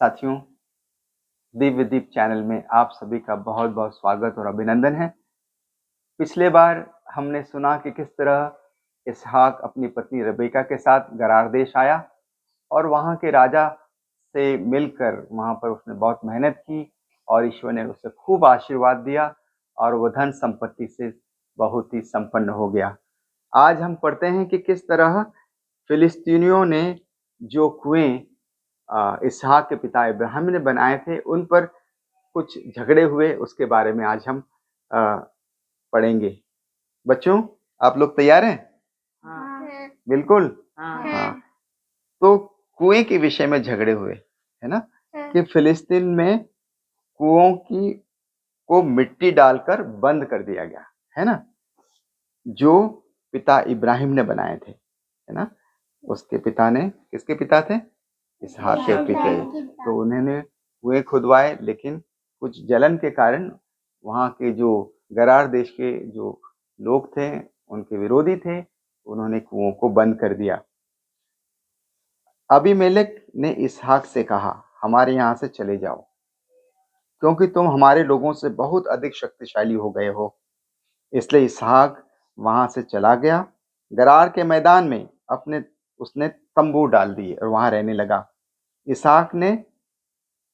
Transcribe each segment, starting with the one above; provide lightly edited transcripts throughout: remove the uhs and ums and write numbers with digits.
साथियों, दिव्य दीप चैनल में आप सभी का बहुत बहुत स्वागत और अभिनंदन है। पिछले बार हमने सुना कि किस तरह इसहाक अपनी पत्नी रबेका के साथ गरार देश आया और वहाँ के राजा से मिलकर वहाँ पर उसने बहुत मेहनत की और ईश्वर ने उसे खूब आशीर्वाद दिया और वो धन संपत्ति से बहुत ही संपन्न हो गया। आज हम पढ़ते हैं कि किस तरह फिलिस्तीनियों ने जो कुएं इसहाक के पिता इब्राहिम ने बनाए थे उन पर कुछ झगड़े हुए, उसके बारे में आज हम पढ़ेंगे। बच्चों, आप लोग तैयार हैं? हाँ। बिल्कुल। हाँ। तो कुएं के विषय में झगड़े हुए, है ना, कि फिलिस्तीन में कुओं को मिट्टी डालकर बंद कर दिया गया, है ना, जो पिता इब्राहिम ने बनाए थे, है ना। उसके पिता ने, किसके पिता थे? इसहाक के पिता। तो उन्होंने कुएं खुदवाए, लेकिन कुछ जलन के कारण वहाँ के जो गरार देश के जो लोग थे, उनके विरोधी थे, उन्होंने कुओं को बंद कर दिया। अबीमेलेक ने इसहाक से कहा, हमारे यहाँ से चले जाओ, क्योंकि तुम हमारे लोगों से बहुत अधिक शक्तिशाली हो गए हो। इसलिए इसहाक वहां से चला गया। गरार के मैदान में उसने तंबू डाल दिए और वहां रहने लगा। इसहाक ने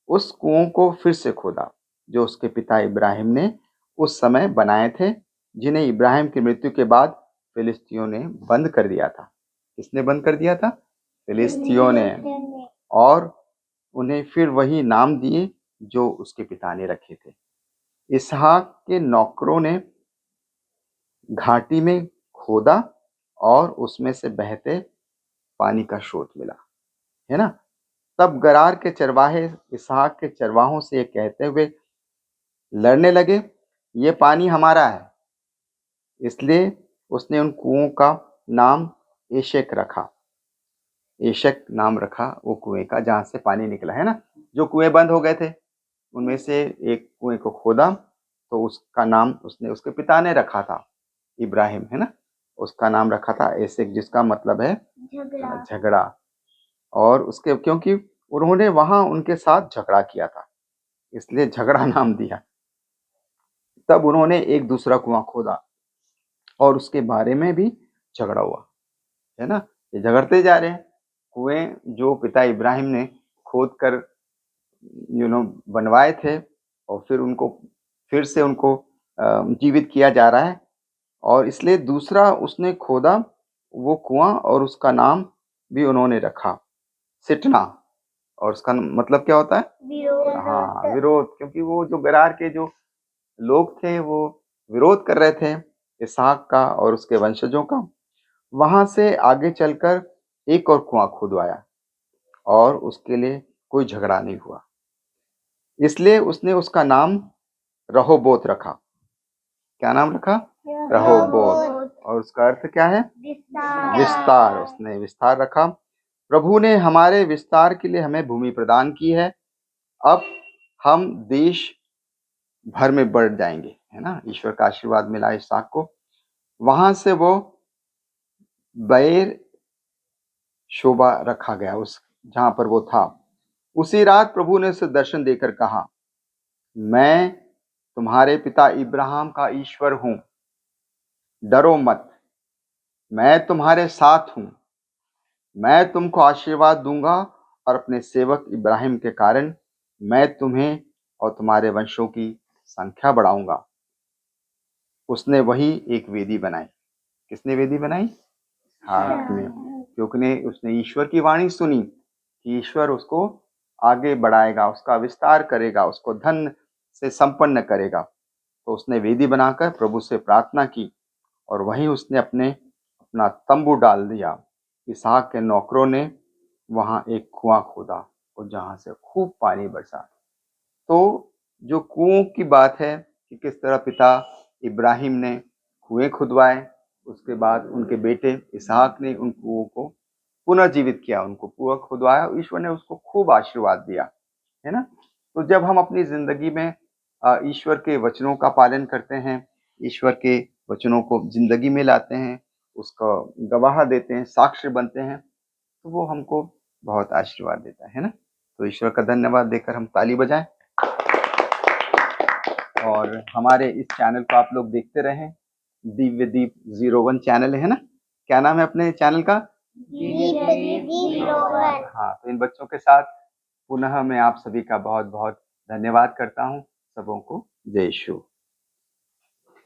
उस कुओं को फिर से खोदा जो उसके पिता इब्राहिम ने उस समय बनाए थे, जिन्हें इब्राहिम की मृत्यु के बाद फिलिस्तियों ने बंद कर दिया था। किसने बंद कर दिया था? फिलिस्तियों ने। और उन्हें फिर वही नाम दिए जो उसके पिता ने रखे थे। इसहाक के नौकरों ने घाटी में खोदा और उसमें से बहते पानी का स्रोत मिला, है ना। तब गरार के चरवाहे इसहाक के चरवाहों से ये कहते हुए लड़ने लगे, ये पानी हमारा है। इसलिए उसने उन कुओं का नाम एशेक रखा। एशेक नाम रखा वो कुएं का जहां से पानी निकला, है ना। जो कुएं बंद हो गए थे उनमें से एक कुएं को खोदा, तो उसका नाम उसके पिता ने रखा था, इब्राहिम, है ना। उसका नाम रखा था एशेक, जिसका मतलब है झगड़ा। और उसके क्योंकि उन्होंने वहां उनके साथ झगड़ा किया था, इसलिए झगड़ा नाम दिया। तब उन्होंने एक दूसरा कुआं खोदा और उसके बारे में भी झगड़ा हुआ, है ना। ये झगड़ते जा रहे हैं। कुएं जो पिता इब्राहिम ने खोद कर बनवाए थे और फिर से उनको जीवित किया जा रहा है, और इसलिए दूसरा उसने खोदा वो कुआं और उसका नाम भी उन्होंने रखा सिटना। और उसका मतलब क्या होता है? विरोध। हाँ, विरोध, क्योंकि वो जो गरार के जो लोग थे वो विरोध कर रहे थे इसहाक का और उसके वंशजों का। वहां से आगे चलकर एक और कुआं खुदवाया और उसके लिए कोई झगड़ा नहीं हुआ, इसलिए उसने उसका नाम रहोबोत रखा। क्या नाम रखा? रहोबोत। और उसका अर्थ क्या है? विस्तार। उसने विस्तार रखा। प्रभु ने हमारे विस्तार के लिए हमें भूमि प्रदान की है। अब हम देश भर में बढ़ जाएंगे, है ना। ईश्वर का आशीर्वाद मिला इसहाक को। वहां से वो बैर शोभा रखा गया, उस जहां पर वो था। उसी रात प्रभु ने उसे दर्शन देकर कहा, मैं तुम्हारे पिता इब्राहिम का ईश्वर हूं, डरो मत, मैं तुम्हारे साथ हूं। मैं तुमको आशीर्वाद दूंगा और अपने सेवक इब्राहिम के कारण मैं तुम्हें और तुम्हारे वंशों की संख्या बढ़ाऊंगा। उसने वही एक वेदी बनाई। किसने वेदी बनाई? हाँ, क्योंकि उसने ईश्वर की वाणी सुनी कि ईश्वर उसको आगे बढ़ाएगा, उसका विस्तार करेगा, उसको धन से संपन्न करेगा। तो उसने वेदी बनाकर प्रभु से प्रार्थना की और वहीं उसने अपना तंबू डाल दिया। इसहाक के नौकरों ने वहां एक कुआं खोदा और जहां से खूब पानी बरसा। तो जो कुओं की बात है कि किस तरह पिता इब्राहिम ने कुएं खुदवाए, उसके बाद उनके बेटे इसहाक ने उन कुओं को पुनर्जीवित किया, उनको कुआं खुदवाया, ईश्वर ने उसको खूब आशीर्वाद दिया, है ना। तो जब हम अपनी जिंदगी में ईश्वर के वचनों का पालन करते हैं, ईश्वर के वचनों को जिंदगी में लाते हैं, उसका गवाह देते हैं, साक्ष्य बनते हैं, तो वो हमको बहुत आशीर्वाद देता है ना। तो ईश्वर का धन्यवाद देकर हम ताली बजाएं। और हमारे इस चैनल को आप लोग देखते रहें। दिव्यदीप 01 चैनल है ना, क्या नाम है अपने चैनल का? हाँ, तो इन बच्चों के साथ पुनः मैं आप सभी का बहुत बहुत धन्यवाद करता हूँ। सबों को जय यीशु।